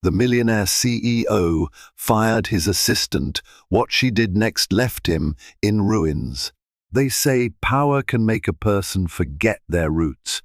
The millionaire CEO fired his assistant. What she did next left him in ruins. They say power can make a person forget their roots,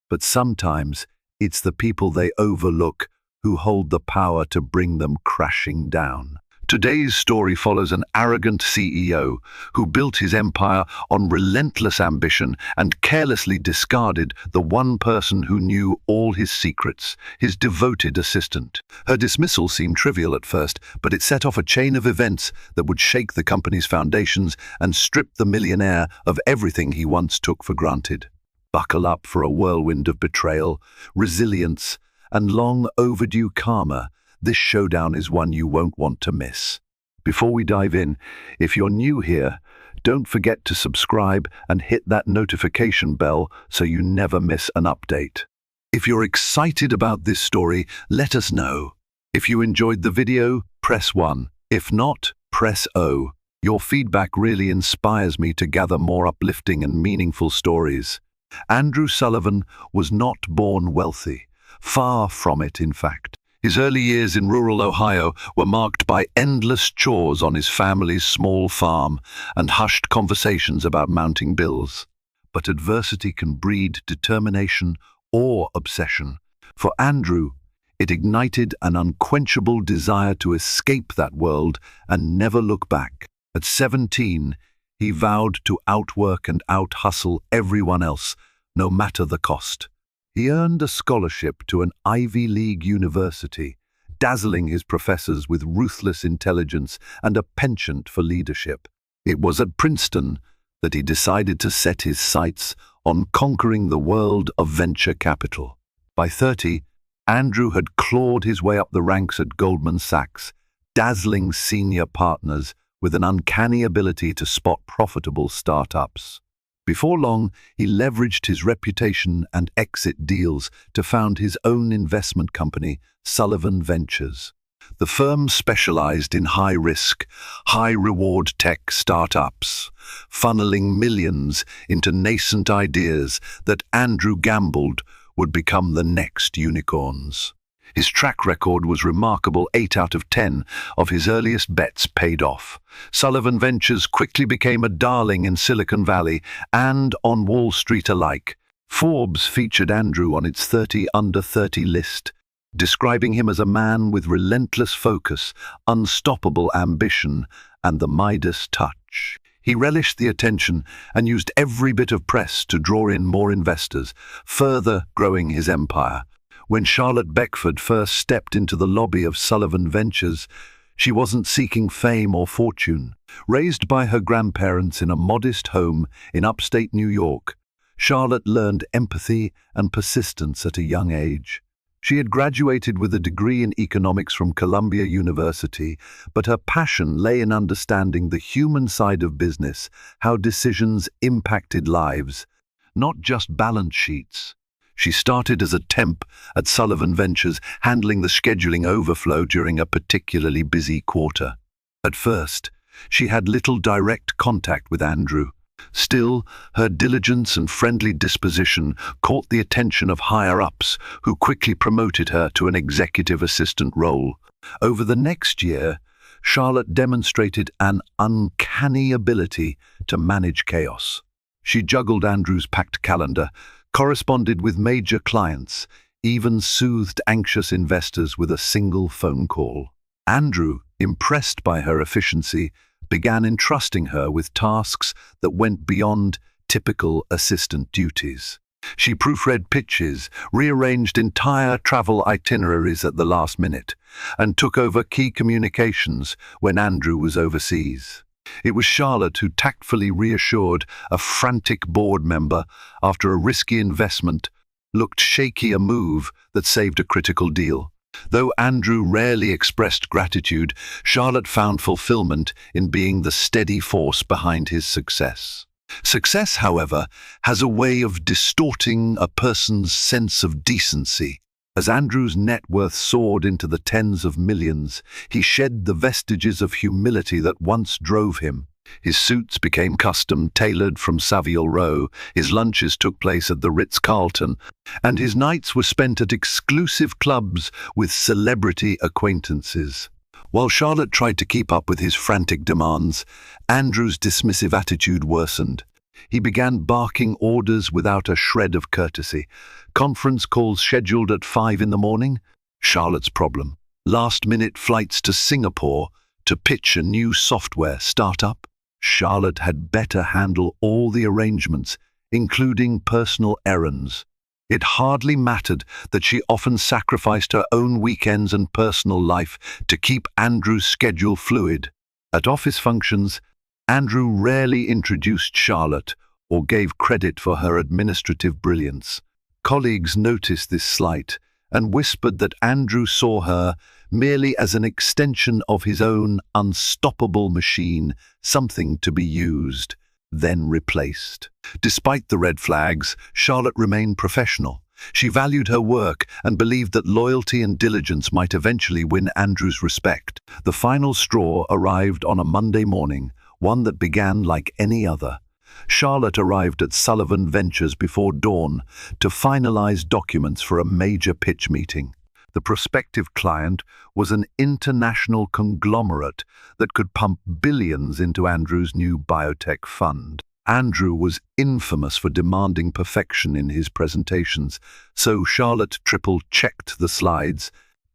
but sometimes it's the people they overlook who hold the power to bring them crashing down. Today's story follows an arrogant CEO who built his empire on relentless ambition and carelessly discarded the one person who knew all his secrets, his devoted assistant. Her dismissal seemed trivial at first, but it set off a chain of events that would shake the company's foundations and strip the millionaire of everything he once took for granted. Buckle up for a whirlwind of betrayal, resilience, and long overdue karma. This showdown is one you won't want to miss. Before we dive in, if you're new here, don't forget to subscribe and hit that notification bell so you never miss an update. If you're excited about this story, let us know. If you enjoyed the video, press 1. If not, press O. Your feedback really inspires me to gather more uplifting and meaningful stories. Andrew Sullivan was not born wealthy. Far from it, in fact. His early years in rural Ohio were marked by endless chores on his family's small farm and hushed conversations about mounting bills. But adversity can breed determination or obsession. For Andrew, it ignited an unquenchable desire to escape that world and never look back. At 17, he vowed to outwork and out-hustle everyone else, no matter the cost. He earned a scholarship to an Ivy League university, dazzling his professors with ruthless intelligence and a penchant for leadership. It was at Princeton that he decided to set his sights on conquering the world of venture capital. By 30, Andrew had clawed his way up the ranks at Goldman Sachs, dazzling senior partners with an uncanny ability to spot profitable startups. Before long, he leveraged his reputation and exit deals to found his own investment company, Sullivan Ventures. The firm specialized in high-risk, high-reward tech startups, funneling millions into nascent ideas that Andrew gambled would become the next unicorns. His track record was remarkable. 8 out of 10 of his earliest bets paid off. Sullivan Ventures quickly became a darling in Silicon Valley and on Wall Street alike. Forbes featured Andrew on its 30 under 30 list, describing him as a man with relentless focus, unstoppable ambition, and the Midas touch. He relished the attention and used every bit of press to draw in more investors, further growing his empire. When Charlotte Beckford first stepped into the lobby of Sullivan Ventures, she wasn't seeking fame or fortune. Raised by her grandparents in a modest home in upstate New York, Charlotte learned empathy and persistence at a young age. She had graduated with a degree in economics from Columbia University, but her passion lay in understanding the human side of business, how decisions impacted lives, not just balance sheets. She started as a temp at Sullivan Ventures, handling the scheduling overflow during a particularly busy quarter. At first, she had little direct contact with Andrew. Still, her diligence and friendly disposition caught the attention of higher-ups who quickly promoted her to an executive assistant role. Over the next year, Charlotte demonstrated an uncanny ability to manage chaos. She juggled Andrew's packed calendar, corresponded with major clients, even soothed anxious investors with a single phone call. Andrew, impressed by her efficiency, began entrusting her with tasks that went beyond typical assistant duties. She proofread pitches, rearranged entire travel itineraries at the last minute, and took over key communications when Andrew was overseas. It was Charlotte who tactfully reassured a frantic board member after a risky investment looked shaky, a move that saved a critical deal. Though Andrew rarely expressed gratitude, Charlotte found fulfillment in being the steady force behind his success. Success, however, has a way of distorting a person's sense of decency. As Andrew's net worth soared into the tens of millions, he shed the vestiges of humility that once drove him. His suits became custom, tailored from Savile Row, his lunches took place at the Ritz-Carlton, and his nights were spent at exclusive clubs with celebrity acquaintances. While Charlotte tried to keep up with his frantic demands, Andrew's dismissive attitude worsened. He began barking orders without a shred of courtesy. Conference calls scheduled at 5 in the morning? Charlotte's problem. Last-minute flights to Singapore to pitch a new software startup? Charlotte had better handle all the arrangements, including personal errands. It hardly mattered that she often sacrificed her own weekends and personal life to keep Andrew's schedule fluid. At office functions, Andrew rarely introduced Charlotte or gave credit for her administrative brilliance. Colleagues noticed this slight and whispered that Andrew saw her merely as an extension of his own unstoppable machine, something to be used, then replaced. Despite the red flags, Charlotte remained professional. She valued her work and believed that loyalty and diligence might eventually win Andrew's respect. The final straw arrived on a Monday morning, one that began like any other. Charlotte arrived at Sullivan Ventures before dawn to finalize documents for a major pitch meeting. The prospective client was an international conglomerate that could pump billions into Andrew's new biotech fund. Andrew was infamous for demanding perfection in his presentations, so Charlotte triple-checked the slides,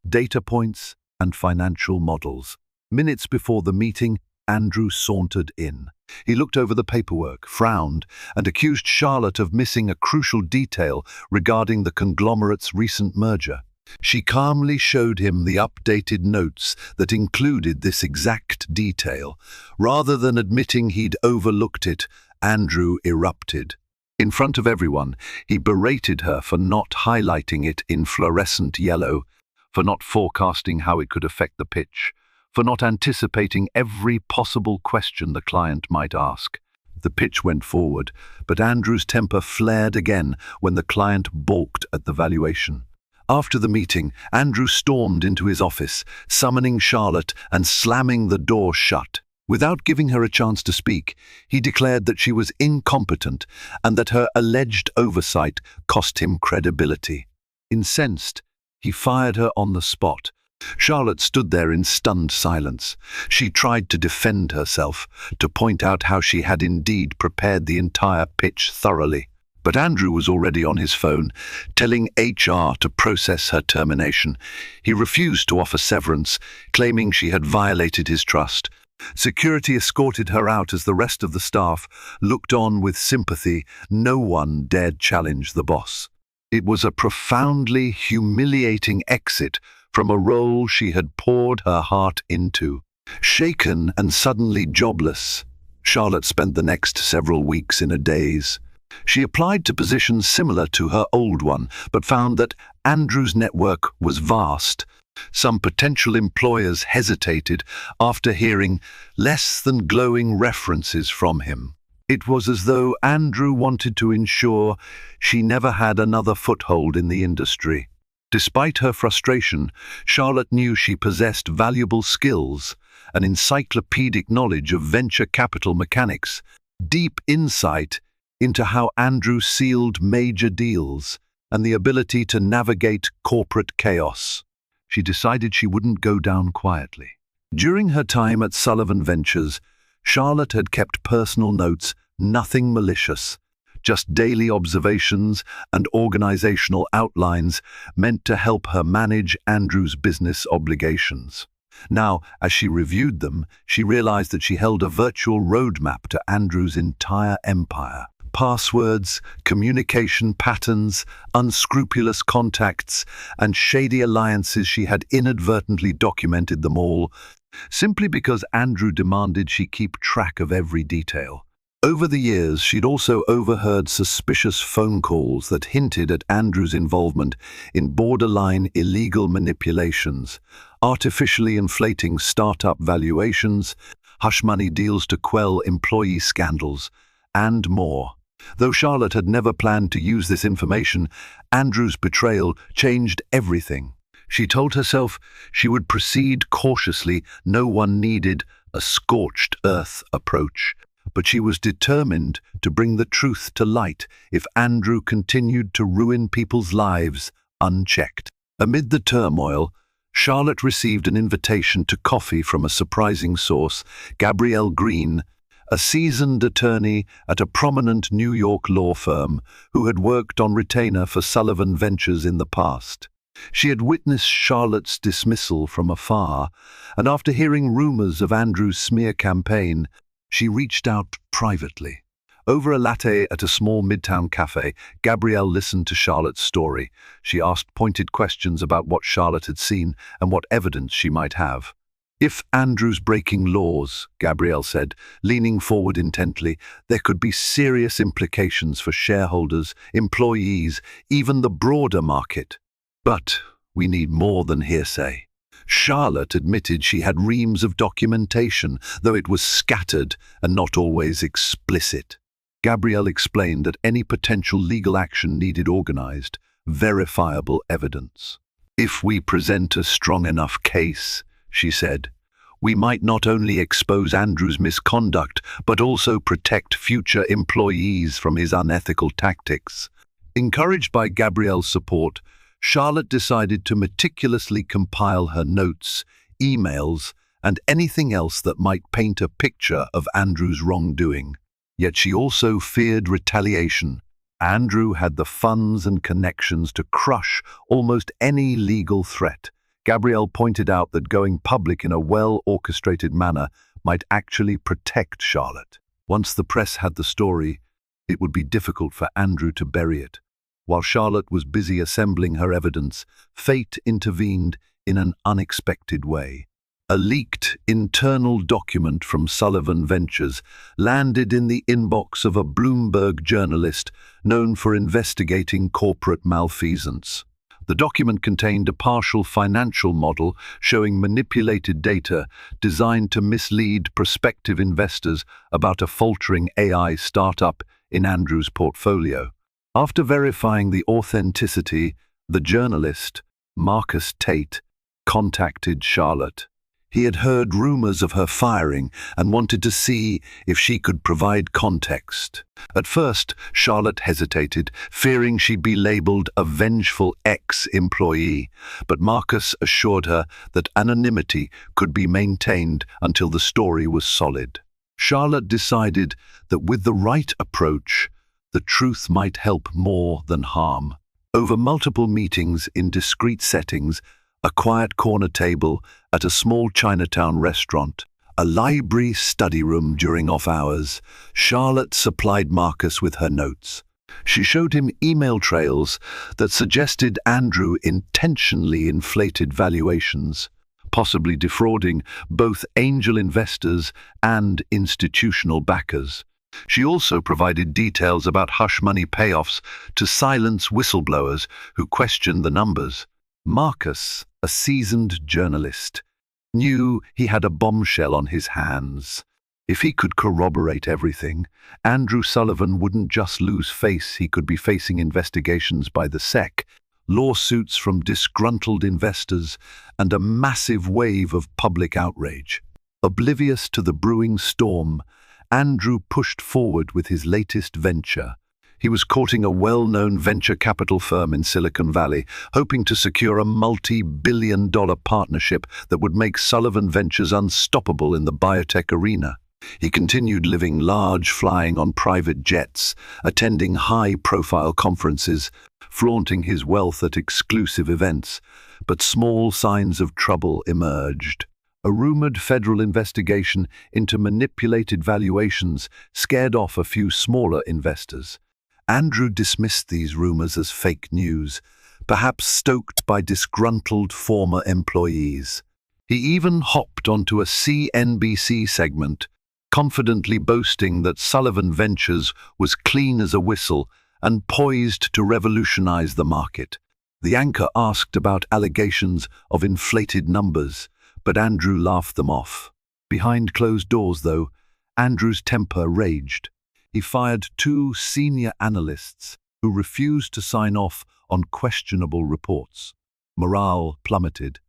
data points, and financial models. Minutes before the meeting, Andrew sauntered in. He looked over the paperwork, frowned, and accused Charlotte of missing a crucial detail regarding the conglomerate's recent merger. She calmly showed him the updated notes that included this exact detail. Rather than admitting he'd overlooked it, Andrew erupted. In front of everyone, he berated her for not highlighting it in fluorescent yellow, for not forecasting how it could affect the pitch, for not anticipating every possible question the client might ask. The pitch went forward, but Andrew's temper flared again when the client balked at the valuation. After the meeting, Andrew stormed into his office, summoning Charlotte and slamming the door shut. Without giving her a chance to speak, he declared that she was incompetent and that her alleged oversight cost him credibility. Incensed, he fired her on the spot. Charlotte stood there in stunned silence. She tried to defend herself, to point out how she had indeed prepared the entire pitch thoroughly. But Andrew was already on his phone, telling HR to process her termination. He refused to offer severance, claiming she had violated his trust. Security escorted her out as the rest of the staff looked on with sympathy. No one dared challenge the boss. It was a profoundly humiliating exit from a role she had poured her heart into. Shaken and suddenly jobless, Charlotte spent the next several weeks in a daze. She applied to positions similar to her old one, but found that Andrew's network was vast. Some potential employers hesitated after hearing less than glowing references from him. It was as though Andrew wanted to ensure she never had another foothold in the industry. Despite her frustration, Charlotte knew she possessed valuable skills, an encyclopedic knowledge of venture capital mechanics, deep insight into how Andrew sealed major deals, and the ability to navigate corporate chaos. She decided she wouldn't go down quietly. During her time at Sullivan Ventures, Charlotte had kept personal notes, nothing malicious, just daily observations and organizational outlines meant to help her manage Andrew's business obligations. Now, as she reviewed them, she realized that she held a virtual roadmap to Andrew's entire empire. Passwords, communication patterns, unscrupulous contacts, and shady alliances. She had inadvertently documented them all, simply because Andrew demanded she keep track of every detail. Over the years, she'd also overheard suspicious phone calls that hinted at Andrew's involvement in borderline illegal manipulations, artificially inflating startup valuations, hush-money deals to quell employee scandals, and more. Though Charlotte had never planned to use this information, Andrew's betrayal changed everything. She told herself she would proceed cautiously. No one needed a scorched earth approach, but she was determined to bring the truth to light if Andrew continued to ruin people's lives unchecked. Amid the turmoil, Charlotte received an invitation to coffee from a surprising source, Gabrielle Green, a seasoned attorney at a prominent New York law firm who had worked on retainer for Sullivan Ventures in the past. She had witnessed Charlotte's dismissal from afar, and after hearing rumors of Andrew's smear campaign, she reached out privately. Over a latte at a small midtown cafe, Gabrielle listened to Charlotte's story. She asked pointed questions about what Charlotte had seen and what evidence she might have. "If Andrew's breaking laws," Gabrielle said, leaning forward intently, "there could be serious implications for shareholders, employees, even the broader market. But we need more than hearsay." Charlotte admitted she had reams of documentation, though it was scattered and not always explicit. Gabrielle explained that any potential legal action needed organized, verifiable evidence. "If we present a strong enough case," she said, "we might not only expose Andrew's misconduct, but also protect future employees from his unethical tactics." Encouraged by Gabrielle's support, Charlotte decided to meticulously compile her notes, emails, and anything else that might paint a picture of Andrew's wrongdoing. Yet she also feared retaliation. Andrew had the funds and connections to crush almost any legal threat. Gabrielle pointed out that going public in a well-orchestrated manner might actually protect Charlotte. Once the press had the story, it would be difficult for Andrew to bury it. While Charlotte was busy assembling her evidence, fate intervened in an unexpected way. A leaked internal document from Sullivan Ventures landed in the inbox of a Bloomberg journalist known for investigating corporate malfeasance. The document contained a partial financial model showing manipulated data designed to mislead prospective investors about a faltering AI startup in Andrew's portfolio. After verifying the authenticity, the journalist, Marcus Tate, contacted Charlotte. He had heard rumors of her firing and wanted to see if she could provide context. At first, Charlotte hesitated, fearing she'd be labeled a vengeful ex-employee, but Marcus assured her that anonymity could be maintained until the story was solid. Charlotte decided that with the right approach, the truth might help more than harm. Over multiple meetings in discreet settings, a quiet corner table at a small Chinatown restaurant, a library study room during off hours, Charlotte supplied Marcus with her notes. She showed him email trails that suggested Andrew intentionally inflated valuations, possibly defrauding both angel investors and institutional backers. She also provided details about hush money payoffs to silence whistleblowers who questioned the numbers. Marcus, a seasoned journalist, knew he had a bombshell on his hands. If he could corroborate everything, Andrew Sullivan wouldn't just lose face, he could be facing investigations by the SEC, lawsuits from disgruntled investors, and a massive wave of public outrage. Oblivious to the brewing storm, Andrew pushed forward with his latest venture. He was courting a well-known venture capital firm in Silicon Valley, hoping to secure a multi-billion-dollar partnership that would make Sullivan Ventures unstoppable in the biotech arena. He continued living large, flying on private jets, attending high-profile conferences, flaunting his wealth at exclusive events. But small signs of trouble emerged. A rumored federal investigation into manipulated valuations scared off a few smaller investors. Andrew dismissed these rumors as fake news, perhaps stoked by disgruntled former employees. He even hopped onto a CNBC segment, confidently boasting that Sullivan Ventures was clean as a whistle and poised to revolutionize the market. The anchor asked about allegations of inflated numbers, but Andrew laughed them off. Behind closed doors, though, Andrew's temper raged. He fired 2 senior analysts who refused to sign off on questionable reports. Morale plummeted.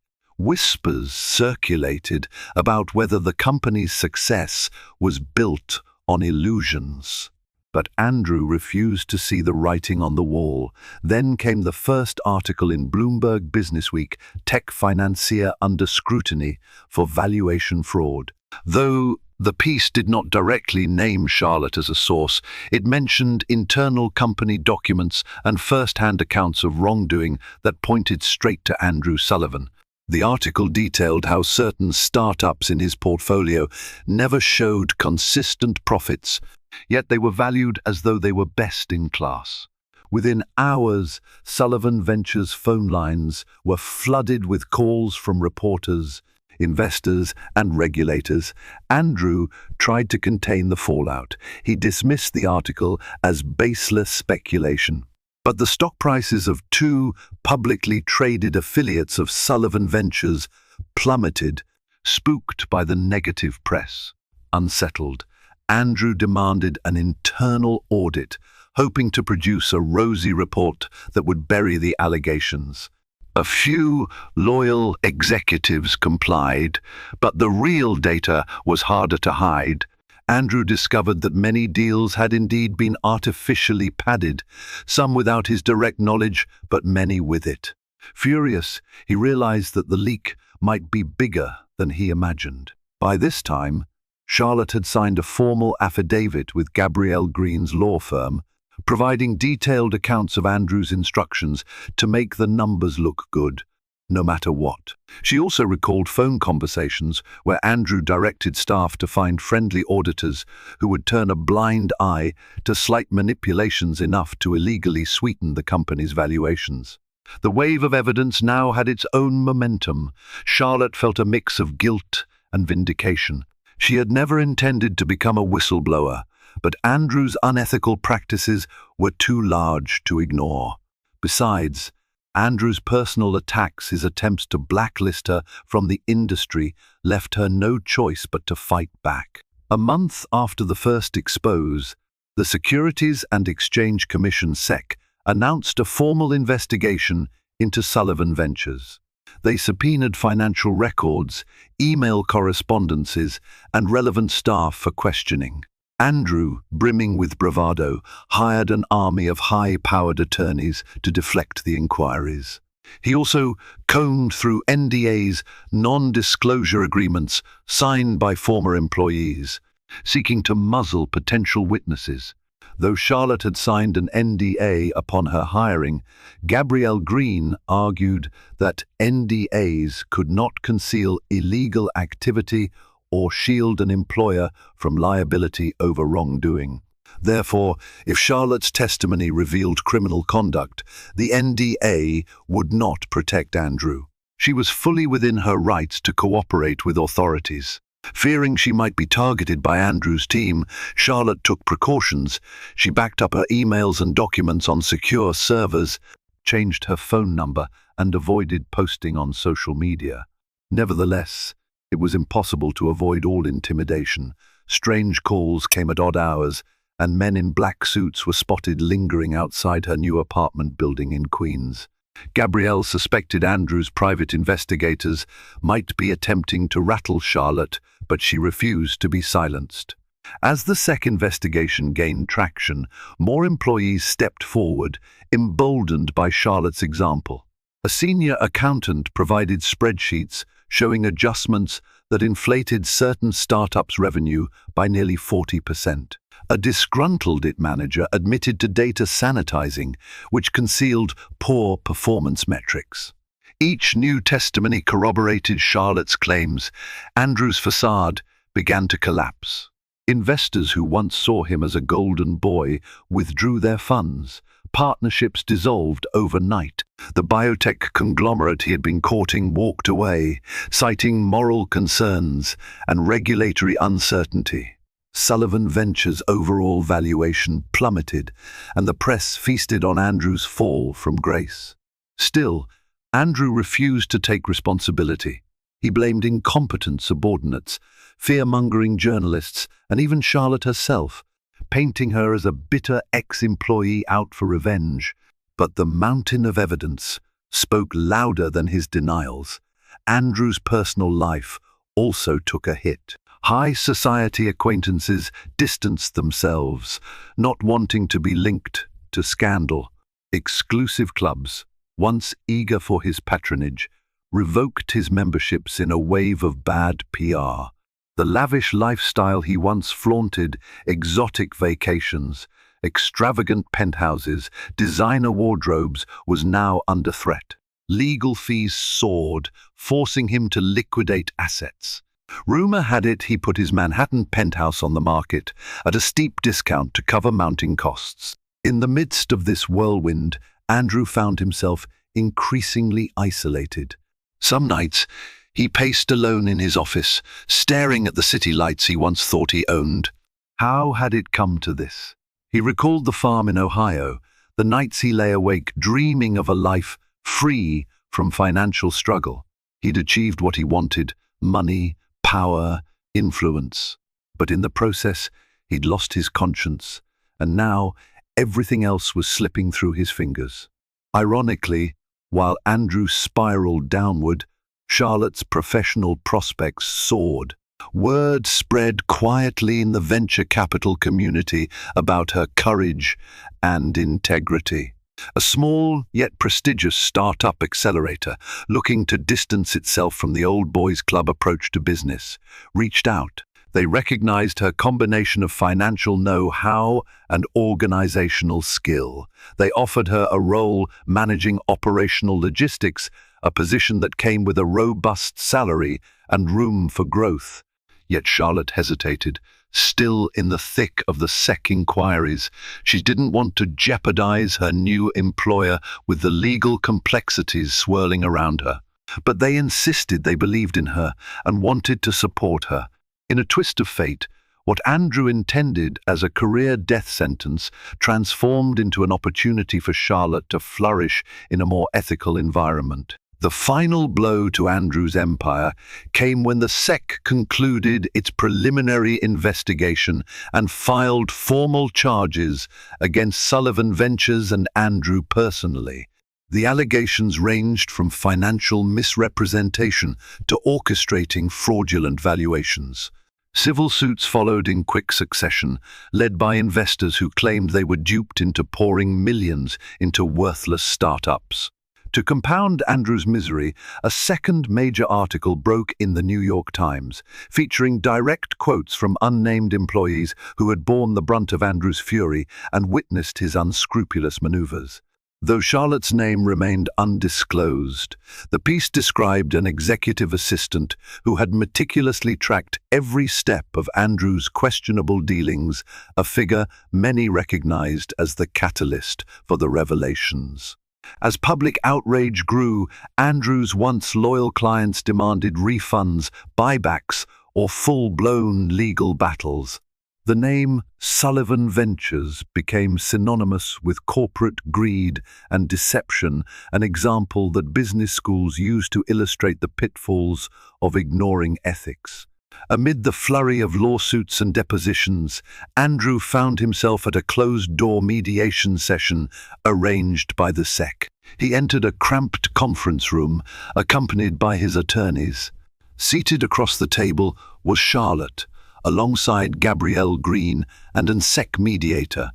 Whispers circulated about whether the company's success was built on illusions. But Andrew refused to see the writing on the wall. Then came the first article in Bloomberg Businessweek, Tech Financier Under Scrutiny for Valuation Fraud. Though the piece did not directly name Charlotte as a source, it mentioned internal company documents and first-hand accounts of wrongdoing that pointed straight to Andrew Sullivan. The article detailed how certain startups in his portfolio never showed consistent profits, yet they were valued as though they were best in class. Within hours, Sullivan Ventures' phone lines were flooded with calls from reporters, investors, and regulators. Andrew tried to contain the fallout. He dismissed the article as baseless speculation. But the stock prices of two publicly traded affiliates of Sullivan Ventures plummeted, spooked by the negative press. Unsettled, Andrew demanded an internal audit, hoping to produce a rosy report that would bury the allegations. A few loyal executives complied, but the real data was harder to hide. Andrew discovered that many deals had indeed been artificially padded, some without his direct knowledge, but many with it. Furious, he realized that the leak might be bigger than he imagined. By this time, Charlotte had signed a formal affidavit with Gabrielle Green's law firm, providing detailed accounts of Andrew's instructions to make the numbers look good, no matter what. She also recalled phone conversations where Andrew directed staff to find friendly auditors who would turn a blind eye to slight manipulations enough to illegally sweeten the company's valuations. The wave of evidence now had its own momentum. Charlotte felt a mix of guilt and vindication. She had never intended to become a whistleblower, but Andrew's unethical practices were too large to ignore. Besides, Andrew's personal attacks, his attempts to blacklist her from the industry, left her no choice but to fight back. A month after the first expose, the Securities and Exchange Commission (SEC) announced a formal investigation into Sullivan Ventures. They subpoenaed financial records, email correspondences, and relevant staff for questioning. Andrew, brimming with bravado, hired an army of high-powered attorneys to deflect the inquiries. He also combed through NDAs, non-disclosure agreements signed by former employees, seeking to muzzle potential witnesses. Though Charlotte had signed an NDA upon her hiring, Gabrielle Green argued that NDAs could not conceal illegal activity or shield an employer from liability over wrongdoing. Therefore, if Charlotte's testimony revealed criminal conduct, the NDA would not protect Andrew. She was fully within her rights to cooperate with authorities. Fearing she might be targeted by Andrew's team, Charlotte took precautions. She backed up her emails and documents on secure servers, changed her phone number, and avoided posting on social media. Nevertheless, it was impossible to avoid all intimidation. Strange calls came at odd hours, and men in black suits were spotted lingering outside her new apartment building in Queens. Gabrielle suspected Andrew's private investigators might be attempting to rattle Charlotte, but she refused to be silenced. As the SEC investigation gained traction, more employees stepped forward, emboldened by Charlotte's example. A senior accountant provided spreadsheets showing adjustments that inflated certain startups' revenue by nearly 40%. A disgruntled IT manager admitted to data sanitizing, which concealed poor performance metrics. Each new testimony corroborated Charlotte's claims. Andrew's facade began to collapse. Investors who once saw him as a golden boy withdrew their funds. Partnerships dissolved overnight. The biotech conglomerate he had been courting walked away, citing moral concerns and regulatory uncertainty. Sullivan Ventures' overall valuation plummeted, and the press feasted on Andrew's fall from grace. Still, Andrew refused to take responsibility. He blamed incompetent subordinates, fear-mongering journalists, and even Charlotte herself, painting her as a bitter ex-employee out for revenge. But the mountain of evidence spoke louder than his denials. Andrew's personal life also took a hit. High society acquaintances distanced themselves, not wanting to be linked to scandal. Exclusive clubs, once eager for his patronage, revoked his memberships in a wave of bad PR. The lavish lifestyle he once flaunted, exotic vacations, extravagant penthouses, designer wardrobes, was now under threat. Legal fees soared, forcing him to liquidate assets. Rumor had it he put his Manhattan penthouse on the market at a steep discount to cover mounting costs. In the midst of this whirlwind, Andrew found himself increasingly isolated. Some nights, he paced alone in his office, staring at the city lights he once thought he owned. How had it come to this? He recalled the farm in Ohio, the nights he lay awake dreaming of a life free from financial struggle. He'd achieved what he wanted: money, power, influence. But in the process, he'd lost his conscience, and now everything else was slipping through his fingers. Ironically, while Andrew spiraled downward, Charlotte's professional prospects soared. Word spread quietly in the venture capital community about her courage and integrity. A small yet prestigious startup accelerator, looking to distance itself from the old boys club approach to business, reached out. They recognized her combination of financial know-how and organizational skill. They offered her a role managing operational logistics, a position that came with a robust salary and room for growth. Yet Charlotte hesitated, still in the thick of the SEC inquiries. She didn't want to jeopardize her new employer with the legal complexities swirling around her. But they insisted they believed in her and wanted to support her. In a twist of fate, what Andrew intended as a career death sentence transformed into an opportunity for Charlotte to flourish in a more ethical environment. The final blow to Andrew's empire came when the SEC concluded its preliminary investigation and filed formal charges against Sullivan Ventures and Andrew personally. The allegations ranged from financial misrepresentation to orchestrating fraudulent valuations. Civil suits followed in quick succession, led by investors who claimed they were duped into pouring millions into worthless startups. To compound Andrew's misery, a second major article broke in the New York Times, featuring direct quotes from unnamed employees who had borne the brunt of Andrew's fury and witnessed his unscrupulous maneuvers. Though Charlotte's name remained undisclosed, the piece described an executive assistant who had meticulously tracked every step of Andrew's questionable dealings, a figure many recognized as the catalyst for the revelations. As public outrage grew, Andrew's once loyal clients demanded refunds, buybacks, or full-blown legal battles. The name Sullivan Ventures became synonymous with corporate greed and deception, an example that business schools use to illustrate the pitfalls of ignoring ethics. Amid the flurry of lawsuits and depositions, Andrew found himself at a closed-door mediation session arranged by the SEC. He entered a cramped conference room, accompanied by his attorneys. Seated across the table was Charlotte, alongside Gabrielle Green and an SEC mediator.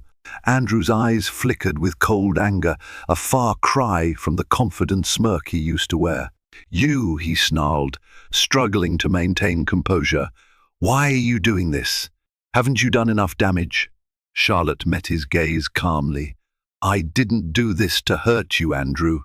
Andrew's eyes flickered with cold anger, a far cry from the confident smirk he used to wear. "You," he snarled, struggling to maintain composure. "Why are you doing this? Haven't you done enough damage?" Charlotte met his gaze calmly. "I didn't do this to hurt you, Andrew.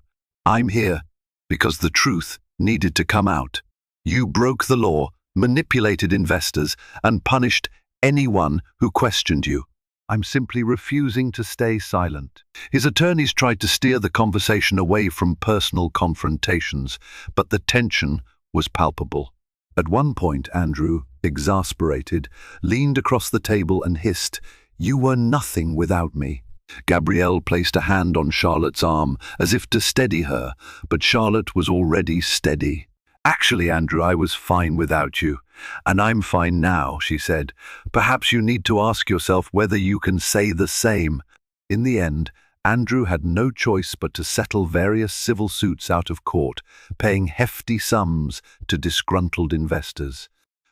I'm here because the truth needed to come out. You broke the law, manipulated investors, and punished anyone who questioned you. I'm simply refusing to stay silent." His attorneys tried to steer the conversation away from personal confrontations, but the tension was palpable. At one point, Andrew, exasperated, leaned across the table and hissed, "You were nothing without me." Gabrielle placed a hand on Charlotte's arm, as if to steady her, but Charlotte was already steady. "Actually, Andrew, I was fine without you. And I'm fine now," she said. "Perhaps you need to ask yourself whether you can say the same." In the end, Andrew had no choice but to settle various civil suits out of court, paying hefty sums to disgruntled investors.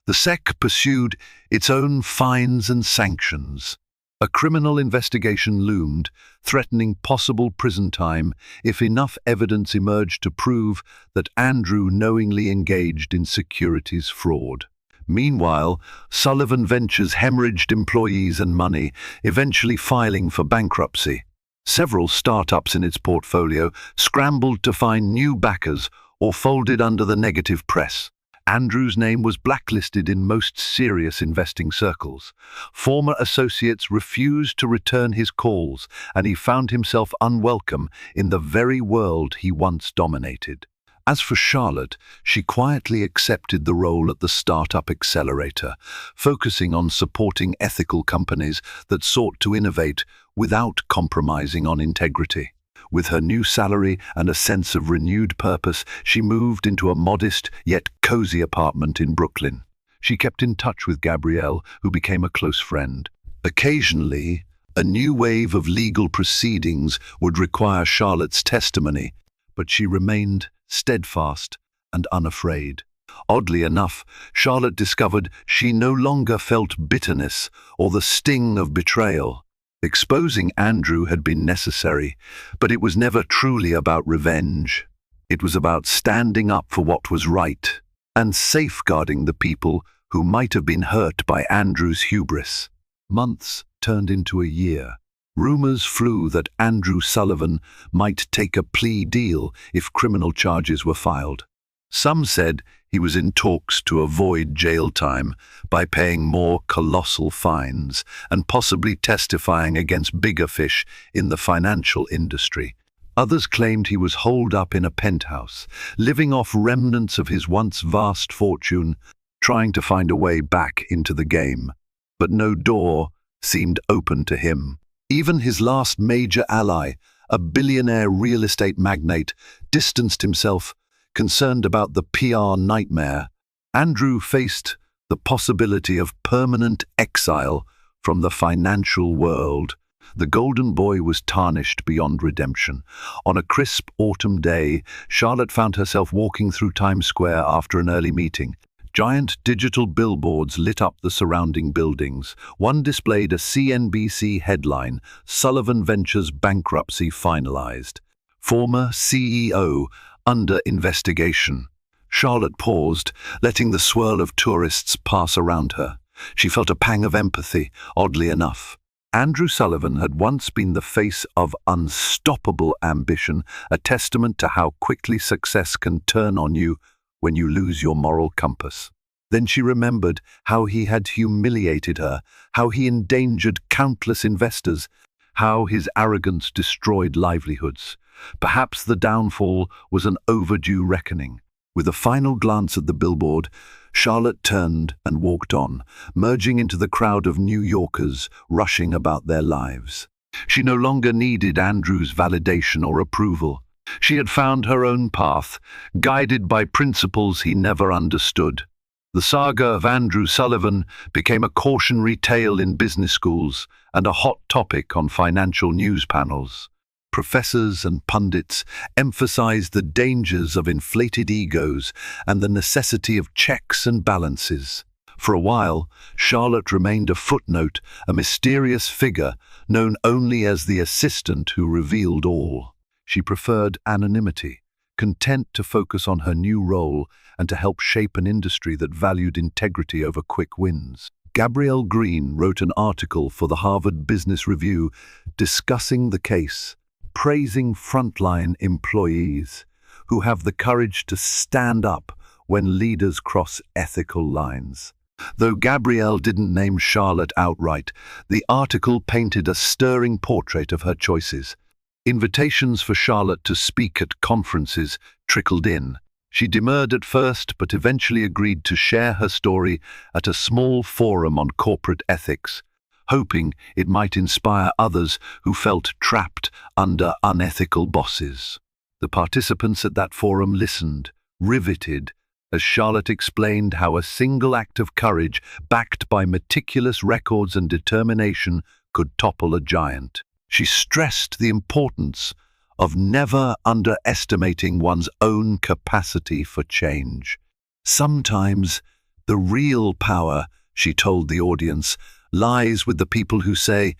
The SEC pursued its own fines and sanctions. A criminal investigation loomed, threatening possible prison time if enough evidence emerged to prove that Andrew knowingly engaged in securities fraud. Meanwhile, Sullivan Ventures hemorrhaged employees and money, eventually filing for bankruptcy. Several startups in its portfolio scrambled to find new backers or folded under the negative press. Andrew's name was blacklisted in most serious investing circles. Former associates refused to return his calls, and he found himself unwelcome in the very world he once dominated. As for Charlotte, she quietly accepted the role at the startup accelerator, focusing on supporting ethical companies that sought to innovate without compromising on integrity. With her new salary and a sense of renewed purpose, she moved into a modest yet cozy apartment in Brooklyn. She kept in touch with Gabrielle, who became a close friend. Occasionally, a new wave of legal proceedings would require Charlotte's testimony, but she remained steadfast and unafraid. Oddly enough, Charlotte discovered she no longer felt bitterness or the sting of betrayal. Exposing Andrew had been necessary, but it was never truly about revenge. It was about standing up for what was right and safeguarding the people who might have been hurt by Andrew's hubris. Months turned into a year. Rumors flew that Andrew Sullivan might take a plea deal if criminal charges were filed. Some said he was in talks to avoid jail time by paying more colossal fines and possibly testifying against bigger fish in the financial industry. Others claimed he was holed up in a penthouse, living off remnants of his once vast fortune, trying to find a way back into the game. But no door seemed open to him. Even his last major ally, a billionaire real estate magnate, distanced himself, concerned about the PR nightmare. Andrew faced the possibility of permanent exile from the financial world. The golden boy was tarnished beyond redemption. On a crisp autumn day, Charlotte found herself walking through Times Square after an early meeting. Giant digital billboards lit up the surrounding buildings. One displayed a CNBC headline, "Sullivan Ventures bankruptcy finalized. Former CEO under investigation." Charlotte paused, letting the swirl of tourists pass around her. She felt a pang of empathy, oddly enough. Andrew Sullivan had once been the face of unstoppable ambition, a testament to how quickly success can turn on you when you lose your moral compass. Then she remembered how he had humiliated her, how he endangered countless investors, how his arrogance destroyed livelihoods. Perhaps the downfall was an overdue reckoning. With a final glance at the billboard, Charlotte turned and walked on, merging into the crowd of New Yorkers rushing about their lives. She no longer needed Andrew's validation or approval. She had found her own path, guided by principles he never understood. The saga of Andrew Sullivan became a cautionary tale in business schools and a hot topic on financial news panels. Professors and pundits emphasized the dangers of inflated egos and the necessity of checks and balances. For a while, Charlotte remained a footnote, a mysterious figure known only as the assistant who revealed all. She preferred anonymity, content to focus on her new role and to help shape an industry that valued integrity over quick wins. Gabrielle Green wrote an article for the Harvard Business Review discussing the case, praising frontline employees who have the courage to stand up when leaders cross ethical lines. Though Gabrielle didn't name Charlotte outright, the article painted a stirring portrait of her choices. Invitations for Charlotte to speak at conferences trickled in. She demurred at first, but eventually agreed to share her story at a small forum on corporate ethics, hoping it might inspire others who felt trapped under unethical bosses. The participants at that forum listened, riveted, as Charlotte explained how a single act of courage, backed by meticulous records and determination, could topple a giant. She stressed the importance of never underestimating one's own capacity for change. Sometimes the real power, she told the audience, lies with the people who say,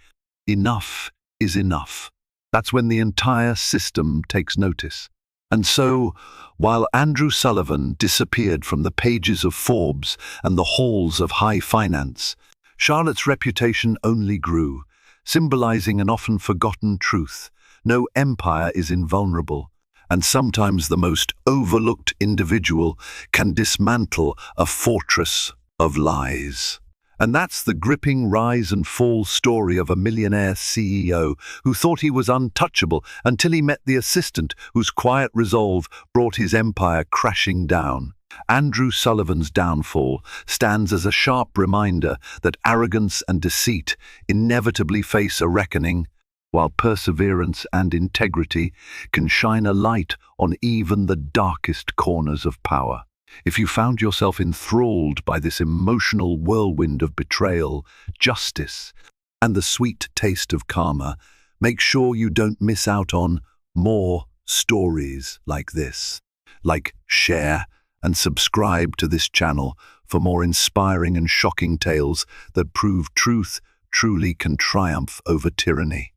"Enough is enough." That's when the entire system takes notice. And so, while Andrew Sullivan disappeared from the pages of Forbes and the halls of high finance, Charlotte's reputation only grew, symbolizing an often forgotten truth. No empire is invulnerable, and sometimes the most overlooked individual can dismantle a fortress of lies. And that's the gripping rise and fall story of a millionaire CEO who thought he was untouchable until he met the assistant whose quiet resolve brought his empire crashing down. Andrew Sullivan's downfall stands as a sharp reminder that arrogance and deceit inevitably face a reckoning, while perseverance and integrity can shine a light on even the darkest corners of power. If you found yourself enthralled by this emotional whirlwind of betrayal, justice, and the sweet taste of karma, make sure you don't miss out on more stories like this. Like, share, and subscribe to this channel for more inspiring and shocking tales that prove truth truly can triumph over tyranny.